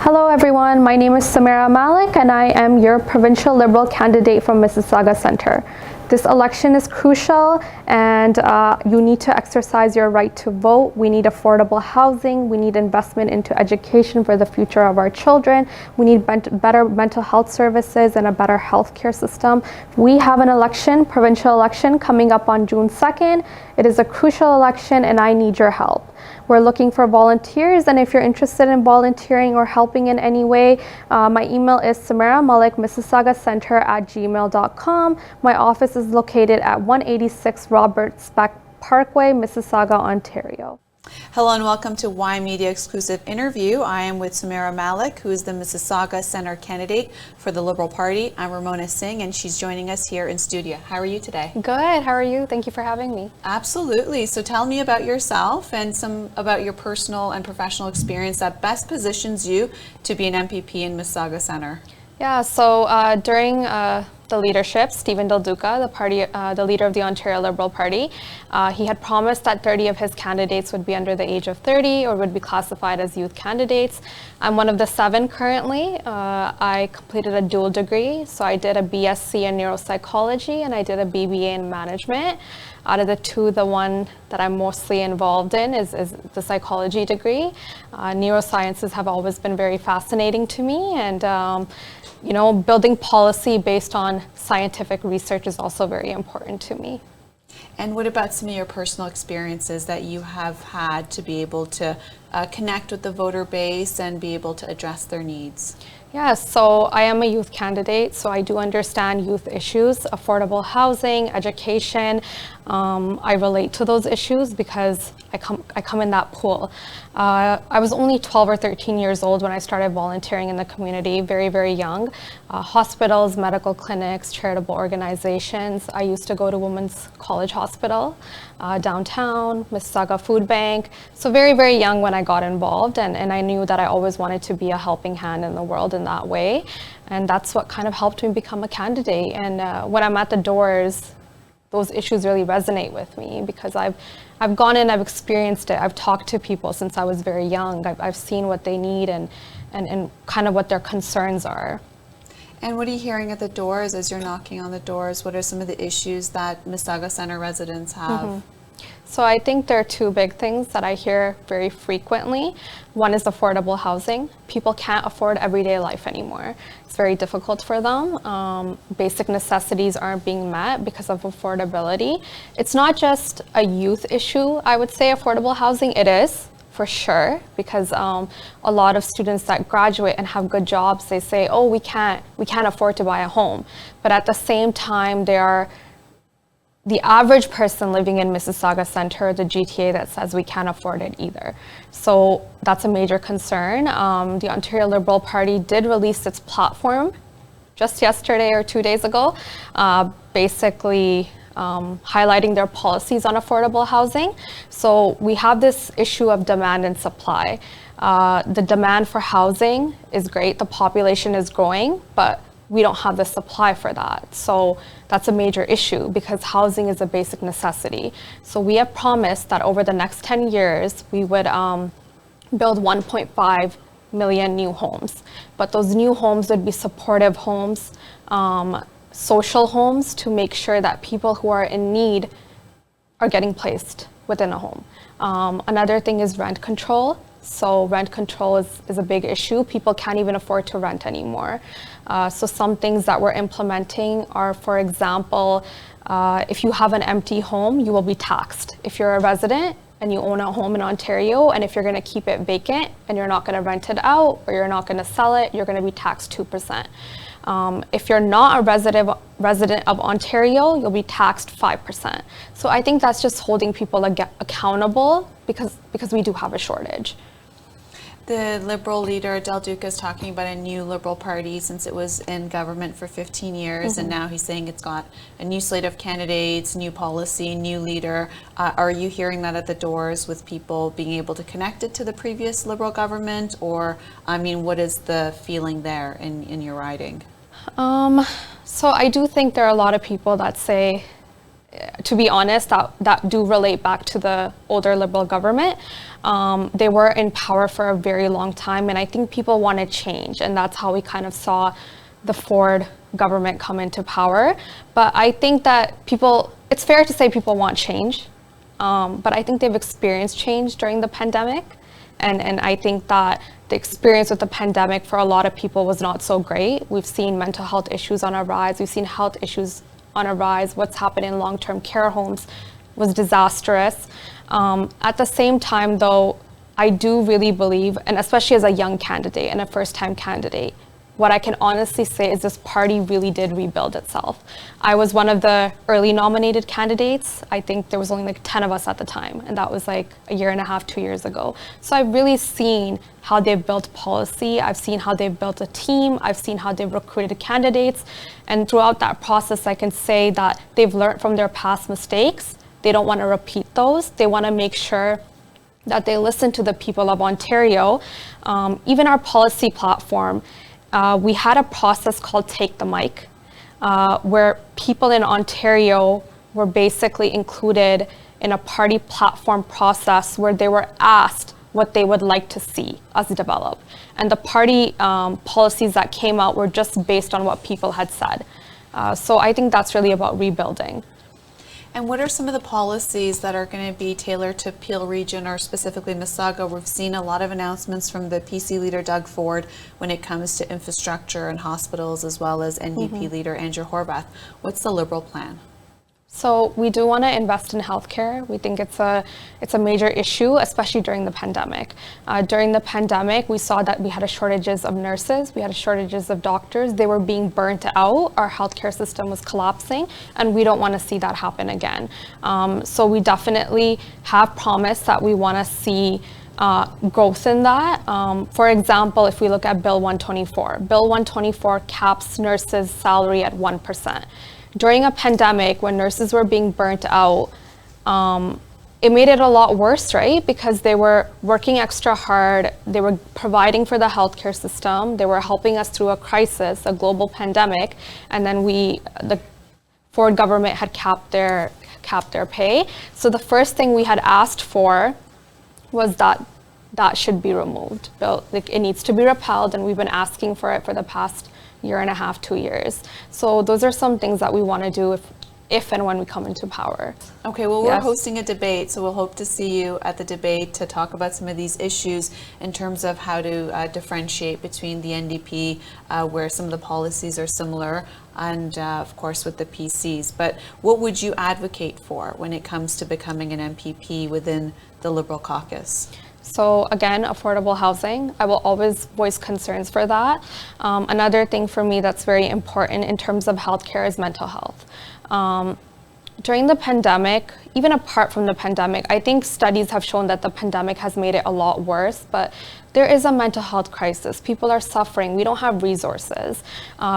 Hello everyone, my name is Sumira Malik and I am your provincial Liberal candidate from Mississauga Centre. This election is crucial and you need to exercise your right to vote. We need affordable housing, we need investment into education for the future of our children, we need better mental health services and a better healthcare system. We have an election, provincial election, coming up on June 2nd. It is a crucial election and I need your help. We're looking for volunteers, and if you're interested in volunteering or helping in any way, my email is sumira@mississaugacentre@gmail.com. My office is located at 186 Robert Speck Parkway, Mississauga, Ontario. Hello and welcome to Y Media exclusive interview. I am with Sumira Malik, who is the Mississauga Centre candidate for the Liberal Party. I'm Ramona Singh and she's joining us here in studio. How are you today? Good, how are you? Thank you for having me. Absolutely. So tell me about yourself and some about your personal and professional experience that best positions you to be an MPP in Mississauga Centre. Yeah, so during the leadership, Stephen Del Duca, the leader of the Ontario Liberal Party, he had promised that 30 of his candidates would be under the age of 30 or would be classified as youth candidates. I'm one of the 7 currently. I completed a dual degree, so I did a BSc in neuropsychology and I did a BBA in management. Out of the 2, the one that I'm mostly involved in is the psychology degree. Neurosciences have always been very fascinating to me, and you know, building policy based on scientific research is also very important to me. And what about some of your personal experiences that you have had to be able to connect with the voter base and be able to address their needs? Yes, so I am a youth candidate, so I do understand youth issues, affordable housing, education. I relate to those issues because I come in that pool. I was only 12 or 13 years old when I started volunteering in the community, very, very young. Hospitals, medical clinics, charitable organizations. I used to go to Women's College Hospital, downtown, Mississauga Food Bank. So very, very young when I got involved, and I knew that I always wanted to be a helping hand in the world in that way. And that's what kind of helped me become a candidate. And when I'm at the doors, those issues really resonate with me because I've gone in, I've experienced it, I've talked to people since I was very young. I've seen what they need and kind of what their concerns are. And what are you hearing at the doors as you're knocking on the doors? What are some of the issues that Mississauga Centre residents have? Mm-hmm. So I think there are 2 big things that I hear very frequently. One is affordable housing. People can't afford everyday life anymore. It's very difficult for them. Basic necessities aren't being met because of affordability. It's not just a youth issue, I would say, affordable housing. It is, for sure, because a lot of students that graduate and have good jobs, they say, oh, we can't afford to buy a home. But at the same time, there are the average person living in Mississauga Centre, the GTA, that says we can't afford it either. So that's a major concern. The Ontario Liberal Party did release its platform just yesterday or 2 days ago, basically highlighting their policies on affordable housing. So we have this issue of demand and supply. The demand for housing is great, the population is growing, but we don't have the supply for that. So that's a major issue because housing is a basic necessity. So we have promised that over the next 10 years, we would build 1.5 million new homes. But those new homes would be supportive homes, social homes, to make sure that people who are in need are getting placed within a home. Another thing is rent control. So rent control is a big issue. People can't even afford to rent anymore. So some things that we're implementing are, for example, if you have an empty home, you will be taxed. If you're a resident and you own a home in Ontario, and if you're going to keep it vacant and you're not going to rent it out or you're not going to sell it, you're going to be taxed 2%. If you're not a resident of Ontario, you'll be taxed 5%. So I think that's just holding people accountable because we do have a shortage. The Liberal leader, Del Duca, is talking about a new Liberal Party since it was in government for 15 years, and now he's saying it's got a new slate of candidates, new policy, new leader. Are you hearing that at the doors with people being able to connect it to the previous Liberal government? Or, I mean, what is the feeling there in your riding? So I do think there are a lot of people that say to be honest, that do relate back to the older Liberal government. They were in power for a very long time, and I think people wanted change, and that's how we kind of saw the Ford government come into power. But I think that it's fair to say people want change, but I think they've experienced change during the pandemic, and I think that the experience with the pandemic for a lot of people was not so great. We've seen mental health issues on a rise. We've seen health issues on a rise. What's happened in long-term care homes was disastrous. At the same time, though, I do really believe, and especially as a young candidate and a first-time candidate, what I can honestly say is this party really did rebuild itself. I was one of the early nominated candidates. I think there was only like 10 of us at the time, and that was like a year and a half, 2 years ago. So I've really seen how they've built policy. I've seen how they've built a team. I've seen how they've recruited candidates. And throughout that process, I can say that they've learned from their past mistakes. They don't want to repeat those. They want to make sure that they listen to the people of Ontario. Even our policy platform, we had a process called Take the Mic, where people in Ontario were basically included in a party platform process where they were asked what they would like to see us develop. And the party policies that came out were just based on what people had said. So I think that's really about rebuilding. And what are some of the policies that are going to be tailored to Peel Region or specifically Mississauga? We've seen a lot of announcements from the PC leader Doug Ford when it comes to infrastructure and hospitals, as well as NDP leader Andrew Horwath. What's the Liberal plan? So we do want to invest in healthcare. We think it's a major issue, especially during the pandemic. During the pandemic, we saw that we had shortages of nurses, we had shortages of doctors. They were being burnt out. Our healthcare system was collapsing, and we don't want to see that happen again. So we definitely have promised that we want to see growth in that. For example, if we look at Bill 124, Bill 124 caps nurses' salary at 1%. During a pandemic, when nurses were being burnt out, it made it a lot worse, right? Because they were working extra hard, they were providing for the healthcare system, they were helping us through a crisis, a global pandemic, and then the Ford government had capped their pay. So the first thing we had asked for was that should be removed. It needs to be repealed, and we've been asking for it for the past year and a half, 2 years. So those are some things that we want to do if and when we come into power. Okay, well, we're hosting a debate, so we'll hope to see you at the debate to talk about some of these issues in terms of how to differentiate between the NDP, where some of the policies are similar, and of course with the PCs. But what would you advocate for when it comes to becoming an MPP within the Liberal caucus? So again, affordable housing, I will always voice concerns for that. Another thing for me that's very important in terms of healthcare is mental health. During the pandemic, even apart from the pandemic, I think studies have shown that the pandemic has made it a lot worse, but there is a mental health crisis. People are suffering. We don't have resources.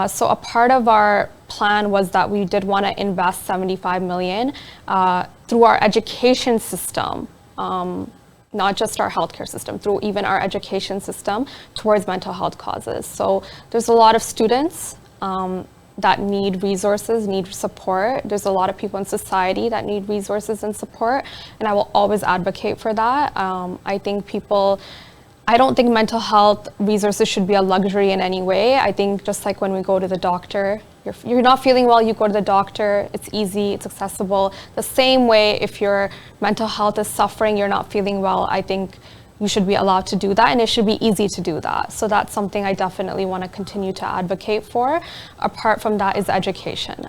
So a part of our plan was that we did want to invest $75 million through our education system, not just our healthcare system, through even our education system towards mental health causes. So there's a lot of students that need resources, need support. There's a lot of people in society that need resources and support, and I will always advocate for that. I don't think mental health resources should be a luxury in any way. I think just like when we go to the doctor, you're not feeling well, you go to the doctor, it's easy, it's accessible. The same way, if your mental health is suffering, you're not feeling well, I think you should be allowed to do that, and it should be easy to do that. So that's something I definitely want to continue to advocate for. Apart from that is education.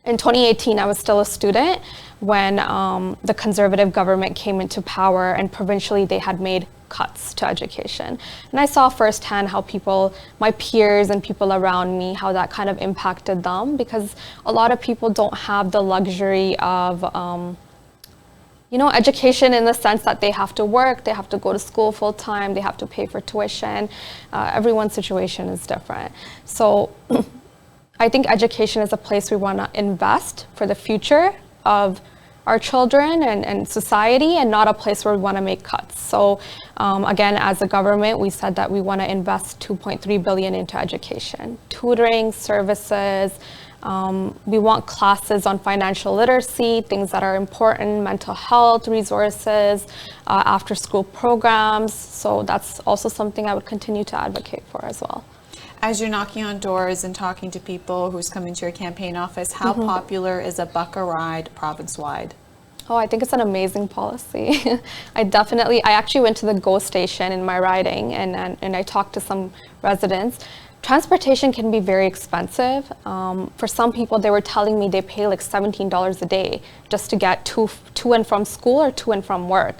In 2018, I was still a student when the Conservative government came into power, and provincially they had made cuts to education. And I saw firsthand how my peers and people around me, how that kind of impacted them, because a lot of people don't have the luxury of education in the sense that they have to work, they have to go to school full time, they have to pay for tuition. Everyone's situation is different. So I think education is a place we want to invest for the future of our children and society, and not a place where we want to make cuts. So again, as a government, we said that we want to invest $2.3 billion into education, tutoring, services, We want classes on financial literacy, things that are important, mental health resources, after school programs. So that's also something I would continue to advocate for as well. As you're knocking on doors and talking to people who's coming to your campaign office, how popular is a buck a ride province-wide? Oh, I think it's an amazing policy. I actually went to the GO station in my riding and I talked to some residents. Transportation can be very expensive. For some people, they were telling me they pay like $17 a day just to get to and from school or to and from work.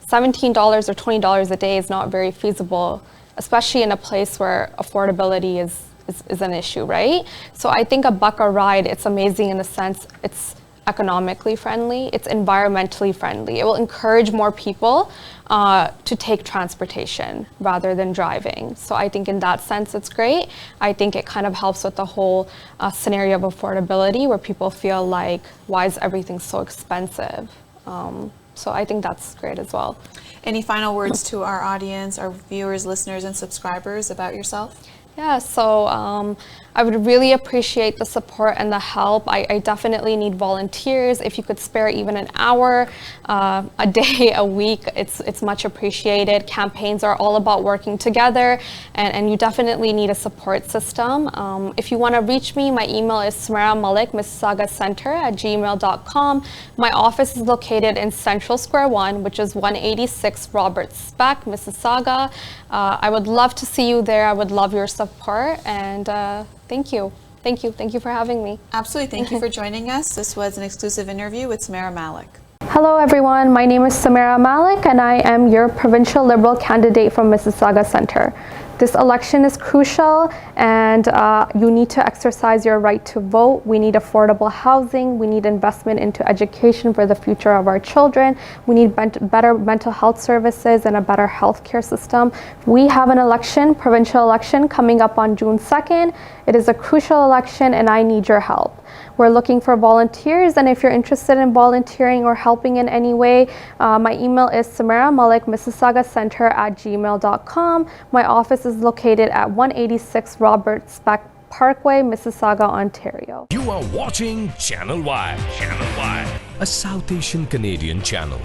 $17 or $20 a day is not very feasible, especially in a place where affordability is an issue, right? So I think a buck a ride, it's amazing in the sense it's economically friendly, it's environmentally friendly. It will encourage more people to take transportation rather than driving. So I think in that sense it's great. I think it kind of helps with the whole scenario of affordability where people feel like, why is everything so expensive? So I think that's great as well. Any final words to our audience, our viewers, listeners, and subscribers about yourself? Yeah, so I would really appreciate the support and the help. I definitely need volunteers. If you could spare even an hour a day, a week, it's much appreciated. Campaigns are all about working together, and you definitely need a support system. If you want to reach me, my email is Sumira Malik, mississaugacenter@gmail.com. My office is located in Central Square 1, which is 186 Roberts Spec, Mississauga. I would love to see you there. I would love your support, and thank you. Thank you for having me. Absolutely. Thank you for joining us. This was an exclusive interview with Sumira Malik. Hello everyone, my name is Sumira Malik and I am your provincial Liberal candidate from Mississauga Centre. This election is crucial and you need to exercise your right to vote. We need affordable housing. We need investment into education for the future of our children. We need better mental health services and a better healthcare system. We have an election, provincial election, coming up on June 2nd. It is a crucial election and I need your help. We're looking for volunteers, and if you're interested in volunteering or helping in any way, my email is Sumira Malik, mississaugacenter@gmail.com. My office is located at 186 Roberts Spec Parkway, Mississauga, Ontario. You are watching Channel Y, a South Asian Canadian channel.